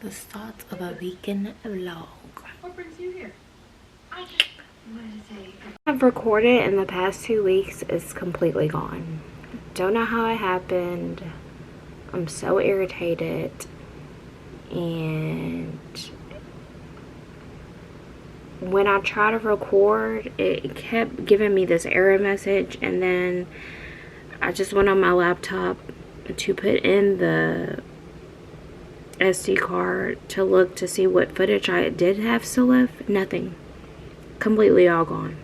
The start of a weekend vlog. What brings you here? I've recorded in the past 2 weeks is completely gone. Don't know how it happened. I'm so irritated, and when I try to record, it kept giving me this error message, and then I just went on my laptop to put in the SD card to look to see what footage I did have still left. Nothing. Completely all gone.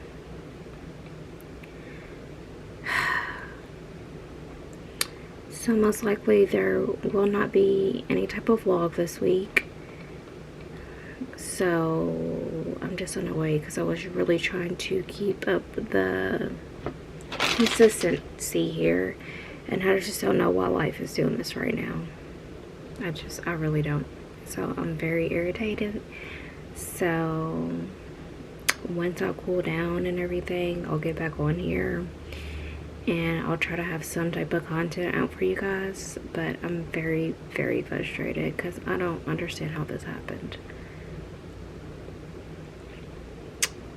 So most likely there will not be any type of vlog this week. So I'm just on the way because I was really trying to keep up the consistency here, and I just don't know why life is doing this right now. I really don't. So I'm very irritated. So once I cool down and everything, I'll get back on here and I'll try to have some type of content out for you guys. But I'm very, very frustrated because I don't understand how this happened.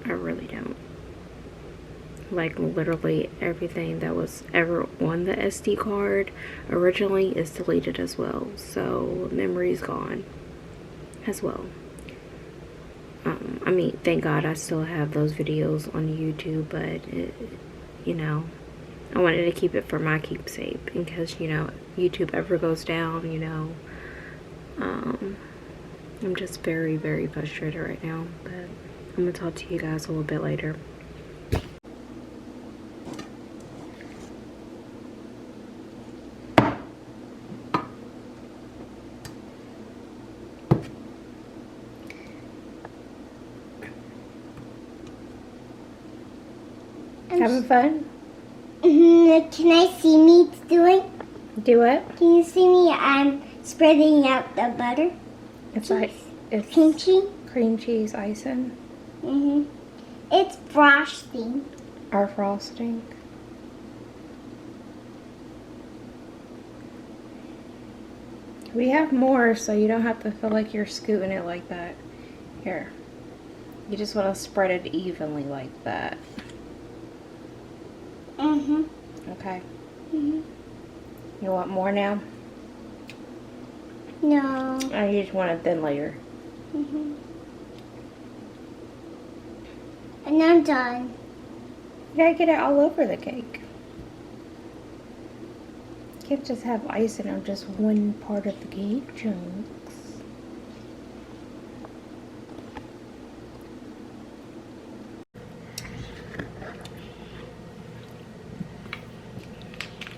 I really don't. Like, literally everything that was ever on the SD card originally is deleted as well. So memory's gone as well. I mean, thank God I still have those videos on YouTube, but you know, I wanted to keep it for my keepsake in case, you know, YouTube ever goes down, you know. I'm just very, very frustrated right now, but I'm gonna talk to you guys a little bit later. Having fun? Can I see me doing? Do it. Can you see me? I'm spreading out the butter. It's like it's cream cheese. Cream cheese icing. It's frosting. Or frosting. We have more, so you don't have to feel like you're scooting it like that. Here. You just want to spread it evenly like that. Okay. You want more now? No. Or you just want a thin layer? And I'm done. You gotta get it all over the cake. You can't just have icing on just one part of the cake chunks.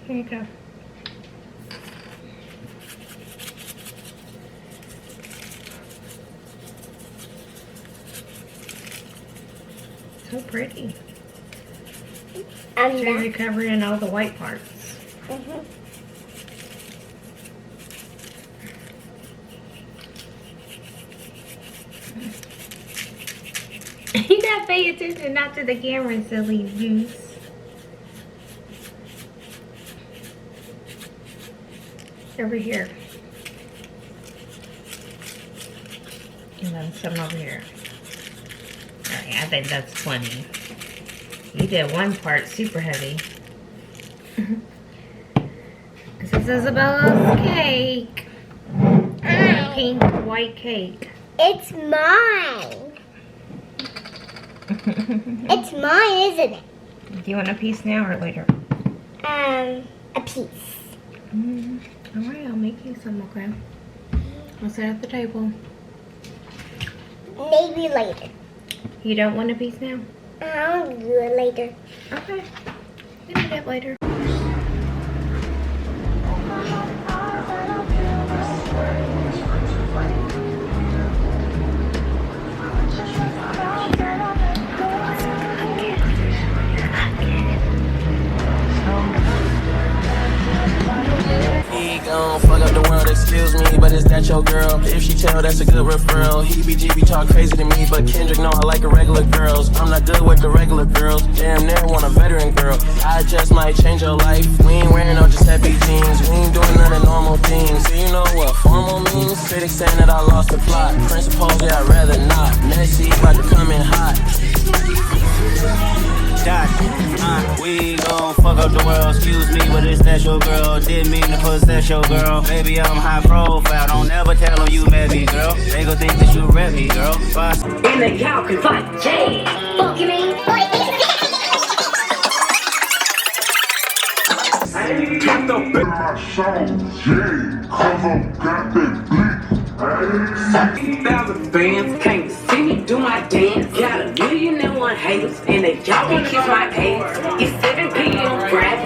Here you go. So pretty. You're covering all the white parts. You gotta pay attention not to the camera, silly juice. Over here. And then some over here. Alright, I think that's plenty. You did one part super heavy. This is Isabella's cake. Pink white cake. It's mine. It's mine, isn't it? Do you want a piece now or later? A piece. Alright, I'll make you some, okay? I'll sit at the table. Maybe later. You don't want a piece now? I'll do it later. Okay. We can do that later. Fuck up the world, excuse me, but is that your girl? If she tell, that's a good referral. He BGB talk crazy to me, but Kendrick know I like the regular girls. I'm not good with the regular girls. Damn, near want a veteran girl. I just might change your life. We ain't wearing no Giuseppe jeans. We ain't doing none of normal things. So you know what formal means? Critics saying that I lost We gon' fuck up the world. Excuse me, but is that your girl? Didn't mean to possess your girl. Baby, I'm high profile. Don't ever tell them you met me, girl. They gon' think that you rep me, girl. And then y'all can fight Jay. Fuck you mean? Turn the bit my song, yeah, cause I'm got that beat. 60,000 fans can't see me do my dance. Got 1,000,001 haters, and they y'all can kiss my ass. It's 7 p.m. grab.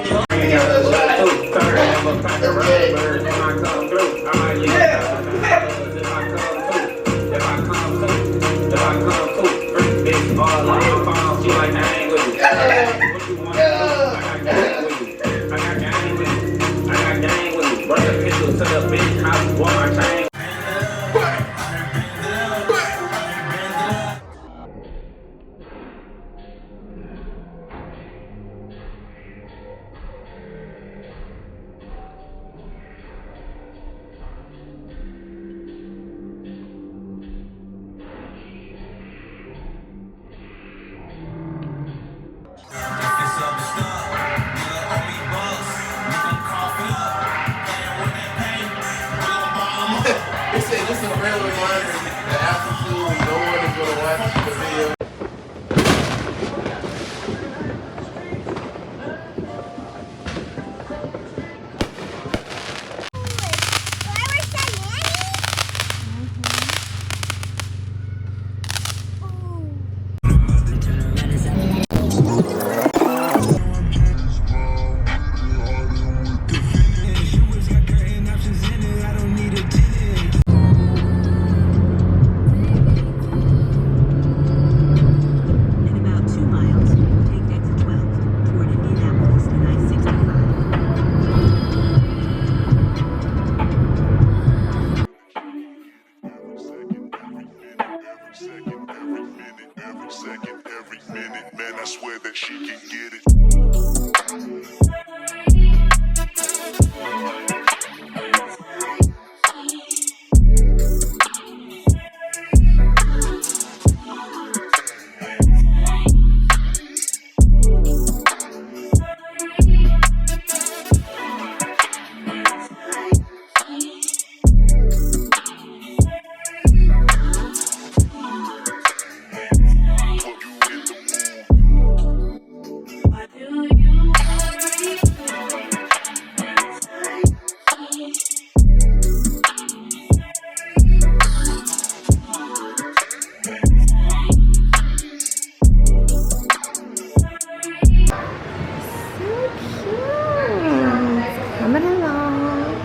This is a real reminder that absolutely no one is going to watch the video. Every minute, man, I swear that she can get it. Coming along.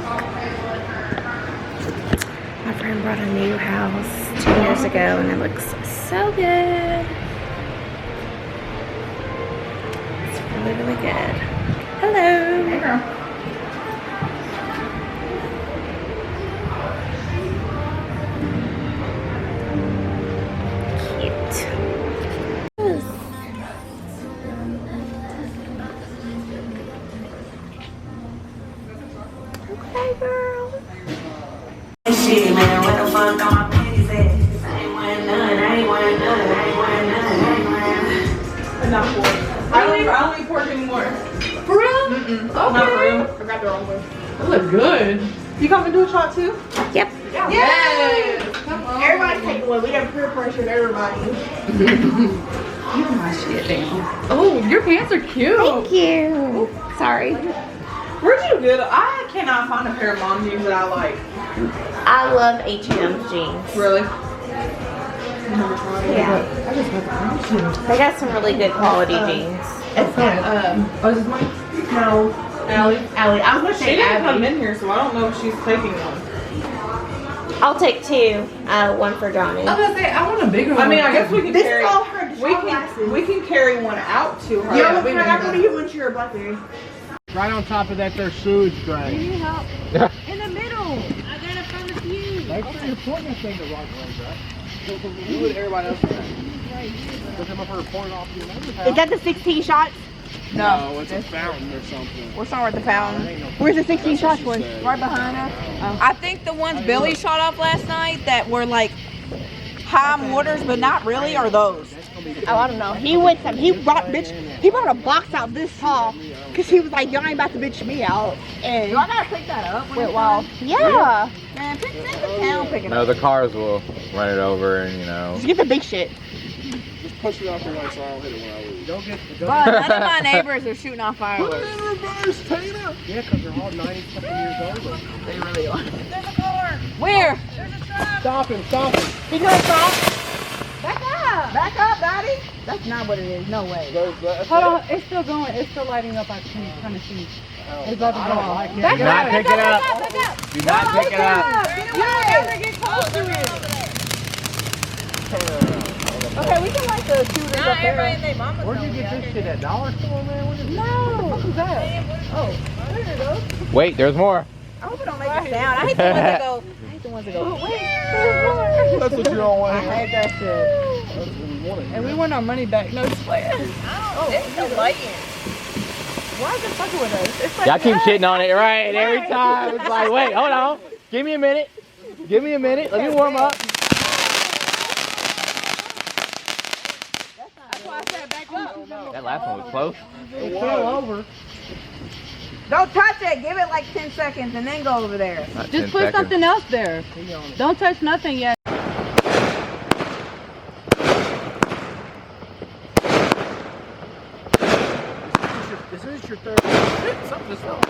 My friend brought a new house 2 years ago and it looks so good. It's really, really good. Hello. Hey girl. Okay, girl. Shit, man, what the fuck are my panties at? I ain't wearing none, I ain't wearing none, I ain't wearing none, I ain't wearing. Enough pork. I don't eat pork anymore. For real? Mm-mm. Okay. Not for real. I got the wrong one. That look good. You come and do a shot too? Yep. Yes. Come on. Everybody's taking one. We done peer pressured everybody. Keep my shit down. Oh, your pants are cute. Thank you. Sorry. Where'd you get it? I cannot find a pair of mom jeans that I like. I love H&M jeans. Really? Yeah. They got some really good quality jeans. It's oh, is this mine? No. Allie. I was gonna She say didn't come Abby. in here, so I don't know if she's taking one. I'll take 2. One for Johnny. I was gonna say I want a bigger one. I mean, I guess we can This carry. is all her glasses. We can carry one out to her. Yeah, we I'm gonna give one to your Blackberry. Right on top of that, there's sewage drain. You need help? Yeah. In the middle. I gotta find a few. Make sure you're pointing that thing the wrong way, right? You and everybody else is Put them up here pointing off to another house. Is that the 16 shots? No, it's a fountain or something. We're somewhere at the fountain. Where's the 16 shots one? Right behind us. I think the ones Billy shot off last night that were like high mortars, but not really, are those. Oh, I don't know. He brought a box out this tall, cause he was like, y'all ain't about to bitch me out. And Y'all gotta pick that up. yeah. Man, pick the town picking No, up. the cars will run it over and, you know. Just get the big shit. Just push it off the right so I don't hit it when I leave. Don't get But none of my neighbors are shooting off fireworks. Put it in reverse, Tina! Yeah, because they're all 90-something years old. They really are. There's a car. Where? There's a truck. Stop him, stop him. He gonna stop. Back up. Back up, Daddy. That's not what it is. No way. Hold on, it's still going. It's still lighting up. I can kind of see. It's about to go off. Do not pick it up. Do not pick it up. You don't ever get close to it. Okay, we can like the shooters up there. Where'd you get this shit at? Dollar Store, man? What is No. What was that? Oh, there it goes. Wait, there's more. I hope it don't make a sound. I hate the ones that go. Oh, wait. There's more. That's what you don't want. I hate that shit. That's what we wanted. And we want our money back. No swear. It's so lighting. Why is it fucking with us? It's like Y'all keep shitting on it, right? Every time. It's like, wait, hold on. Give me a minute. Give me a minute. Let me warm up. That's why I said back up. That last one was close. it fell over. Don't touch it. Give it like 10 seconds and then go over there. Not 10 Just put seconds. something else there. Don't touch nothing yet. This is your third. Something's wrong.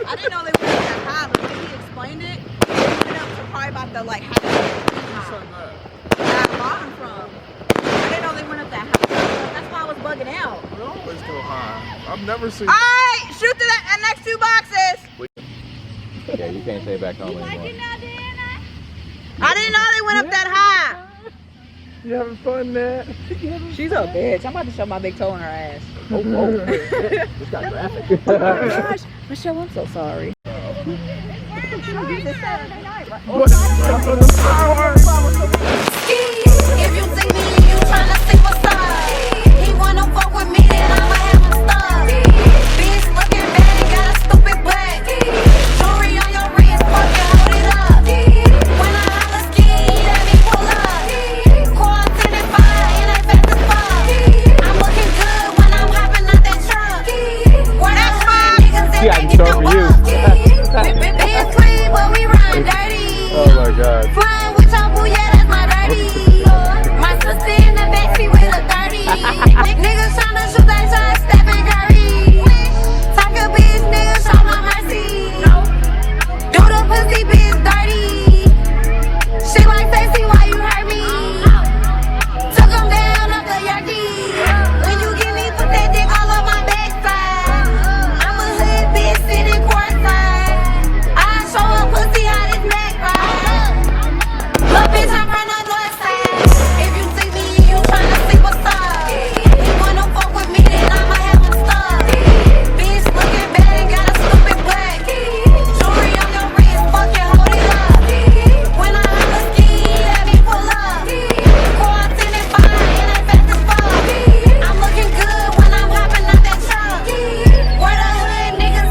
I didn't know they went up that high, but when he explained it, they went up to probably about the like half that bottom from. I didn't know they went up that high. That's why I was bugging out. We always go high. I've never seen. Alright, shoot through the next 2 boxes. Yeah, you can't stay back home anymore. I didn't know they went up that high. You having fun, Nat? She's a bitch. I'm about to shove my big toe in her ass. Oh, whoa. This got graphic. Oh my gosh. Michelle, I'm so sorry. It's Saturday night, right? If you see me, you tryna see what's up. He wanna fuck with me.